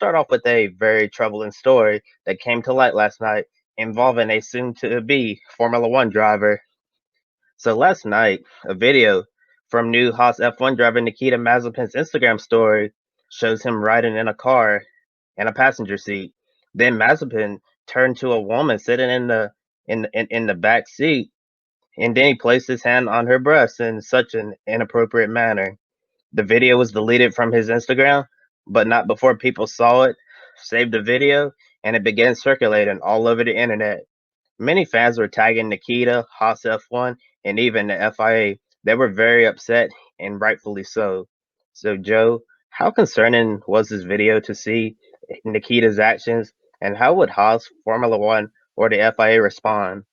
start off with a very troubling story that came to light last night involving a soon to be Formula One driver. So, last night, a video from new Haas F1 driver Nikita Mazepin's Instagram story shows him riding in a car in a passenger seat. Then Mazepin turned to a woman sitting in the back seat, and then he placed his hand on her breast in such an inappropriate manner. The video was deleted from his Instagram, but not before people saw it, saved the video, and it began circulating all over the internet. Many fans were tagging Nikita, Haas F1, and even the FIA. They were very upset, and rightfully so. So, Joe, how concerning was this video to see Nikita's actions, and how would Haas, Formula One, or the FIA respond?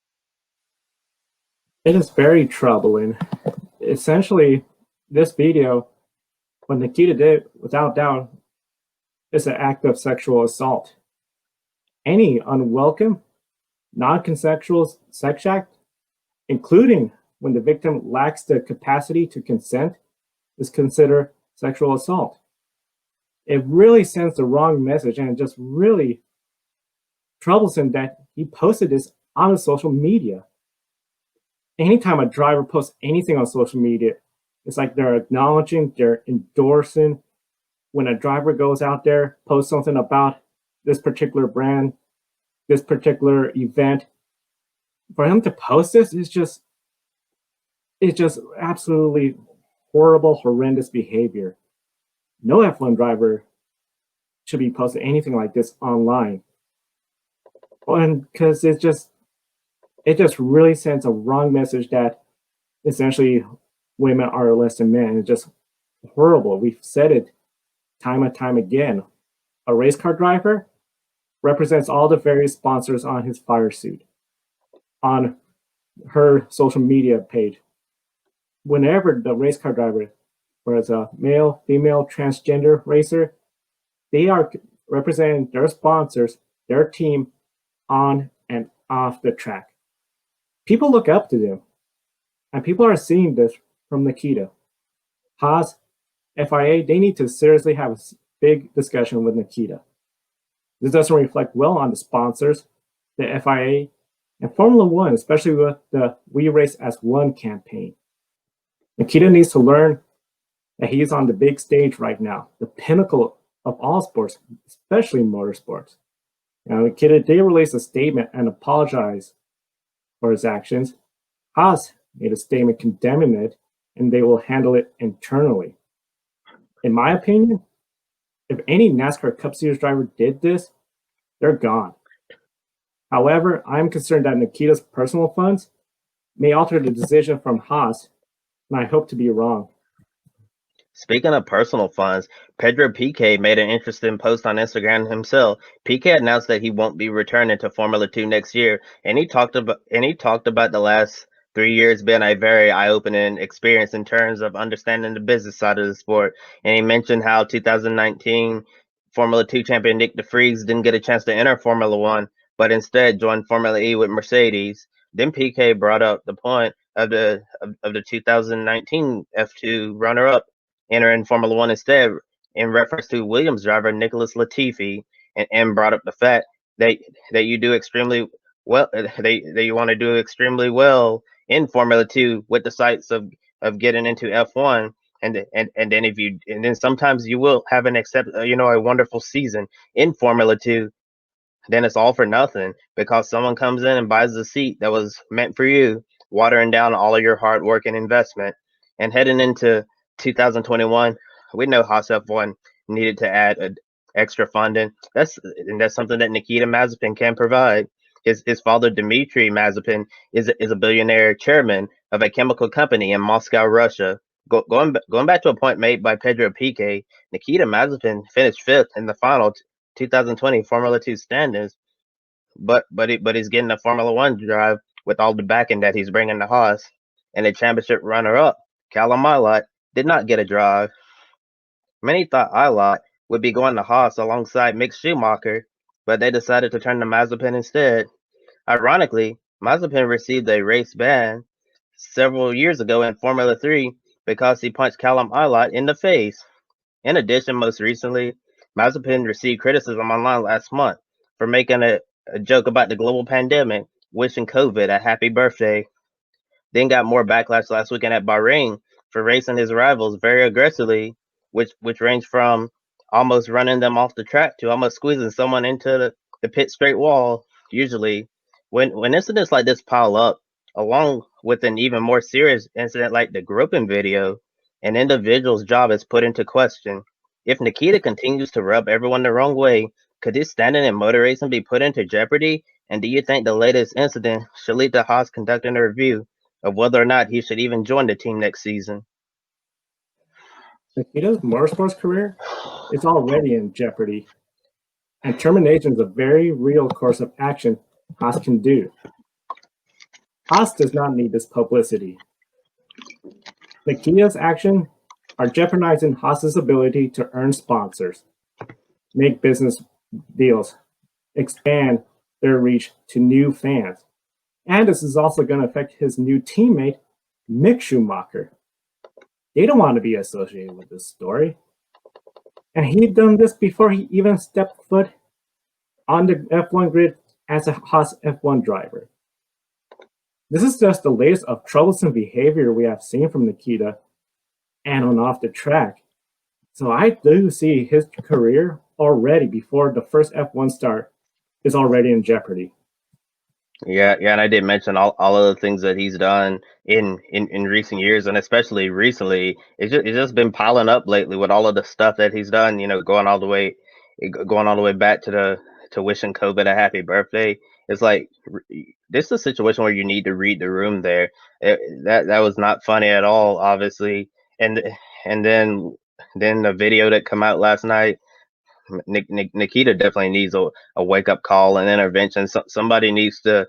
It is very troubling. Essentially, this video, what Nikita did, without doubt, is an act of sexual assault. Any unwelcome, non-consensual sex act, including when the victim lacks the capacity to consent, is considered sexual assault. It really sends the wrong message, and it just really troublesome that he posted this on his social media. Anytime a driver posts anything on social media, it's like they're acknowledging, they're endorsing. When a driver goes out there, posts something about this particular brand, this particular event, for him to post this is it's just absolutely horrible, horrendous behavior. No F1 driver should be posting anything like this online. And because it just really sends a wrong message that essentially women are less than men. It's just horrible. We've said it time and time again. A race car driver represents all the various sponsors on his fire suit, on her social media page. Whenever the race car driver, whether it's a male, female, transgender racer, they are representing their sponsors, their team on and off the track. People look up to them, and people are seeing this from Nikita. Haas, FIA, they need to seriously have a big discussion with Nikita. This doesn't reflect well on the sponsors, the FIA, and Formula One, especially with the We Race as One campaign. Nikita needs to learn that he is on the big stage right now, the pinnacle of all sports, especially motorsports. Now, Nikita did release a statement and apologize for his actions. Haas made a statement condemning it, and they will handle it internally. In my opinion, if any NASCAR Cup Series driver did this, they're gone. However, I'm concerned that Nikita's personal funds may alter the decision from Haas, and I hope to be wrong. Speaking of personal funds, Pedro Piquet made an interesting post on Instagram himself. Piquet announced that he won't be returning to Formula 2 next year, and he talked about the last 3 years being a very eye-opening experience in terms of understanding the business side of the sport. And he mentioned how 2019 Formula 2 champion Nick DeVries didn't get a chance to enter Formula 1, but instead joined Formula E with Mercedes. Then Piquet brought up the point of the 2019 F2 runner-up entering Formula One instead, in reference to Williams driver Nicholas Latifi, and brought up the fact that you do extremely well, that you want to do extremely well in Formula Two with the sights of getting into F1. And then sometimes you will have a wonderful season in Formula 2, then it's all for nothing because someone comes in and buys the seat that was meant for you, watering down all of your hard work and investment. And heading into 2021, we know Haas F1 needed to add extra funding. That's something that Nikita Mazepin can provide. His father Dmitry Mazepin is a billionaire chairman of a chemical company in Moscow, Russia. Going back to a point made by Pedro Piquet, Nikita Mazepin finished fifth in the final 2020 Formula 2 standings, but he's getting a Formula 1 drive with all the backing that he's bringing to Haas. And the championship runner-up, Callum Ilott, did not get a drive. Many thought Ilott would be going to Haas alongside Mick Schumacher, but they decided to turn to Mazepin instead. Ironically, Mazepin received a race ban several years ago in Formula 3 because he punched Callum Ilott in the face. In addition, most recently, Mazepin received criticism online last month for making a joke about the global pandemic, wishing COVID a happy birthday. Then got more backlash last weekend at Bahrain for racing his rivals very aggressively, which ranged from almost running them off the track to almost squeezing someone into the pit straight wall. Usually, when incidents like this pile up, along with an even more serious incident like the groping video, an individual's job is put into question. If Nikita continues to rub everyone the wrong way, could his standing in motor racing be put into jeopardy? And do you think the latest incident should lead to Haas conducting a review of whether or not he should even join the team next season? Nikita's motorsports career is already in jeopardy, and termination is a very real course of action Haas can do. Haas does not need this publicity. Nikita's actions are jeopardizing Haas's ability to earn sponsors, make business deals, expand their reach to new fans. And this is also going to affect his new teammate, Mick Schumacher. They don't want to be associated with this story. And he'd done this before he even stepped foot on the F1 grid as a Haas F1 driver. This is just the latest of troublesome behavior we have seen from Nikita and on off the track. So I do see his career already before the first F1 start is already in jeopardy. Yeah, and I did mention all of the things that he's done in recent years, and especially recently. It's just been piling up lately with all of the stuff that he's done. Going all the way back to wishing COVID a happy birthday. It's like this is a situation where you need to read the room. That was not funny at all, obviously. And and then the video that come out last night. Nikita definitely needs a wake up call and intervention. Someone needs to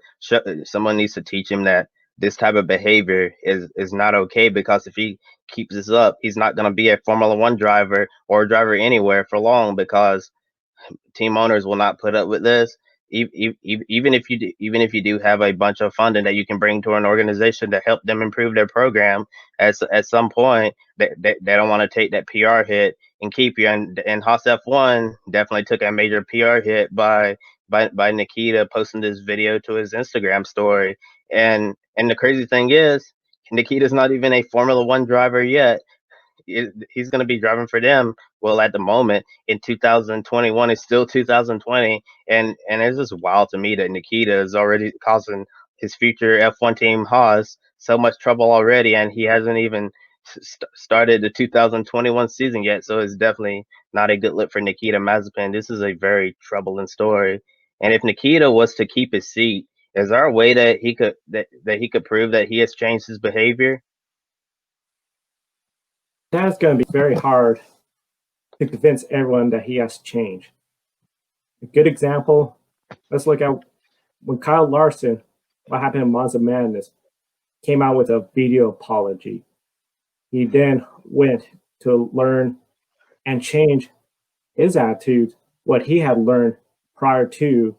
teach him that this type of behavior is not okay, because if he keeps this up, he's not going to be a Formula One driver or a driver anywhere for long, because team owners will not put up with this. Even if you do have a bunch of funding that you can bring to an organization to help them improve their program, at some point they don't want to take that PR hit and keep you. And Haas F1 definitely took a major PR hit by Nikita posting this video to his Instagram story. And the crazy thing is, Nikita's not even a Formula One driver yet. He's going to be driving for them. Well, at the moment in 2021, it's still 2020, and it's just wild to me that Nikita is already causing his future F1 team Haas so much trouble already, and he hasn't even started the 2021 season yet. So it's definitely not a good look for Nikita Mazepin. This is a very troubling story. And if Nikita was to keep his seat, is there a way that he could prove that he has changed his behavior? That is going to be very hard to convince everyone that he has changed. A good example, let's look at when Kyle Larson, what happened in Monza Madness, came out with a video apology. He then went to learn and change his attitude, what he had learned prior to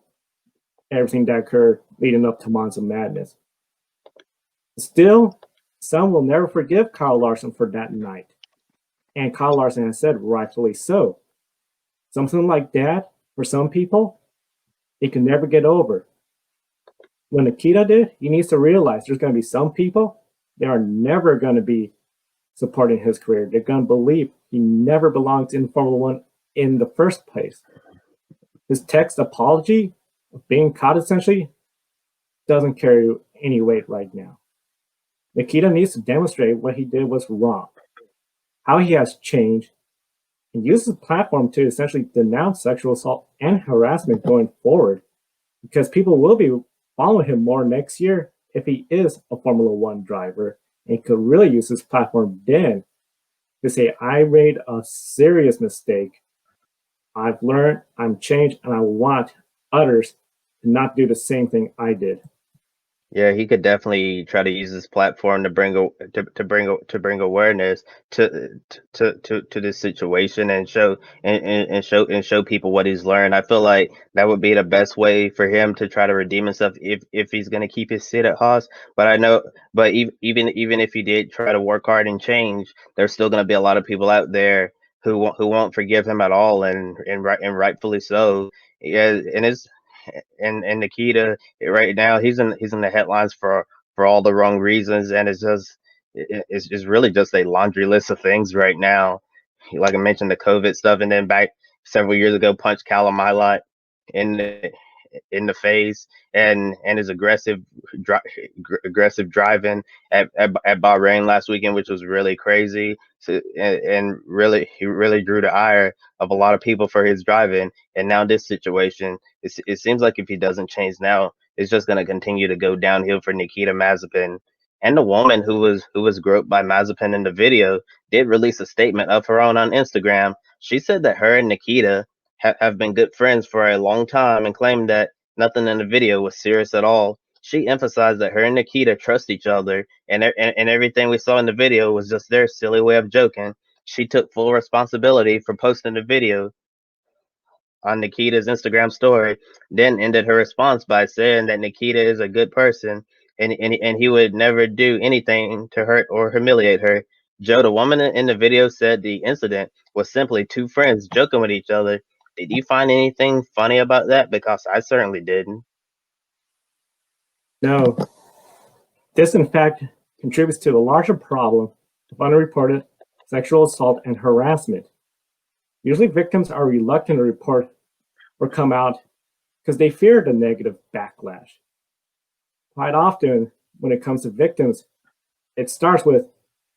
everything that occurred leading up to Monza Madness. Still, some will never forgive Kyle Larson for that night. And Kyle Larson has said, rightfully so. Something like that, for some people, he can never get over. When Nikita did, he needs to realize there's going to be some people that are never going to be supporting his career. They're going to believe he never belonged in Formula One in the first place. His text apology of being caught essentially doesn't carry any weight right now. Nikita needs to demonstrate what he did was wrong, how he has changed, and use his platform to essentially denounce sexual assault and harassment going forward, because people will be following him more next year if he is a Formula One driver, and he could really use his platform then to say, I made a serious mistake. I've learned, I'm changed, and I want others to not do the same thing I did. Yeah, he could definitely try to use this platform to bring awareness to this situation, and show people what he's learned. I feel like that would be the best way for him to try to redeem himself if he's going to keep his seat at Haas. But I know, but even if he did try to work hard and change, there's still going to be a lot of people out there who won't forgive him at all, and rightfully so. Yeah, and Nikita right now he's in the headlines for all the wrong reasons, and it's just really just a laundry list of things right now. Like I mentioned, the COVID stuff, and then back several years ago, punched Callum Ilott in the in the face, and his aggressive driving at Bahrain last weekend, which was really crazy. So, and really, he really drew the ire of a lot of people for his driving. And now this situation, it seems like if he doesn't change now, it's just going to continue to go downhill for Nikita Mazepin. And the woman who was groped by Mazepin in the video did release a statement of her own on Instagram. She said that her and Nikita have been good friends for a long time and claimed that nothing in the video was serious at all. She emphasized that her and Nikita trust each other, and everything we saw in the video was just their silly way of joking. She took full responsibility for posting the video on Nikita's Instagram story, then ended her response by saying that Nikita is a good person, and he would never do anything to hurt or humiliate her. Joe, the woman in the video, said the incident was simply two friends joking with each other. Did you find anything funny about that? Because I certainly didn't. No, this in fact contributes to the larger problem of unreported sexual assault and harassment. Usually, victims are reluctant to report or come out because they fear the negative backlash. Quite often, when it comes to victims, it starts with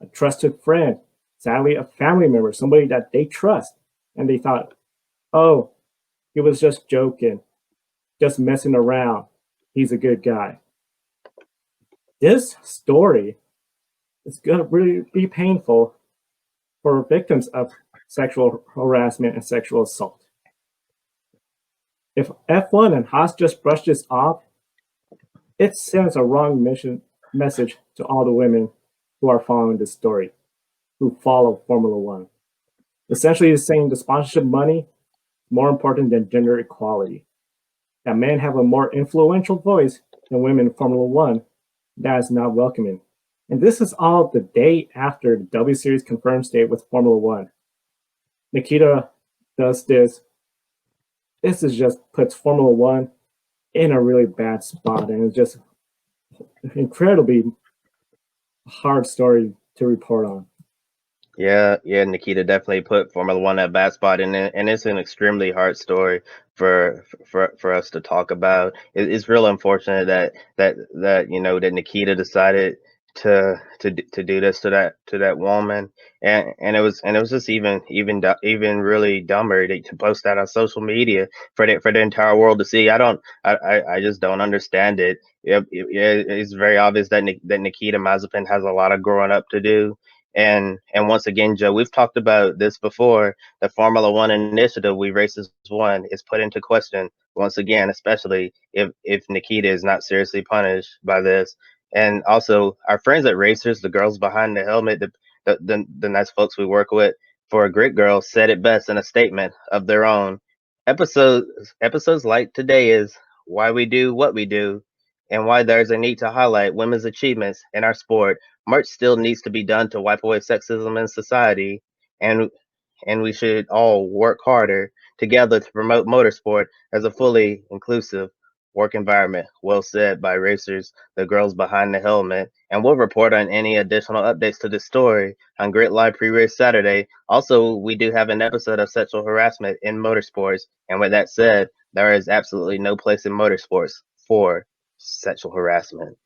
a trusted friend, sadly, a family member, somebody that they trust, and they thought, oh, he was just joking, just messing around. He's a good guy. This story is going to really be painful for victims of sexual harassment and sexual assault. If F1 and Haas just brushed this off, it sends a wrong message to all the women who are following this story, who follow Formula One. Essentially, it's saying the sponsorship money is more important than gender equality. That men have a more influential voice than women in Formula One. That is not welcoming. And this is all the day after the W Series confirmed state with Formula One. Nikita does this. This is just puts Formula One in a really bad spot, and it's just incredibly hard story to report on. Yeah, Nikita definitely put Formula One at bad spot, and it's an extremely hard story for us to talk about. It's real unfortunate that Nikita decided to do this to that woman, and it was just even really dumber to post that on social media for the entire world to see. I just don't understand it. It's very obvious that Nikita Mazepin has a lot of growing up to do. And once again, Joe, we've talked about this before. The Formula One initiative We Racers One is put into question once again, especially if Nikita is not seriously punished by this. And also, our friends at Racers, the girls behind the helmet, the nice folks we work with for Grit Girl, said it best in a statement of their own. Episodes like today is why we do what we do, and why there's a need to highlight women's achievements in our sport. Much still needs to be done to wipe away sexism in society, and we should all work harder together to promote motorsport as a fully inclusive work environment. Well said by Racers, the girls behind the helmet. And we'll report on any additional updates to this story on Grit Live pre-race Saturday. Also, we do have an episode of sexual harassment in motorsports. And with that said, there is absolutely no place in motorsports for sexual harassment.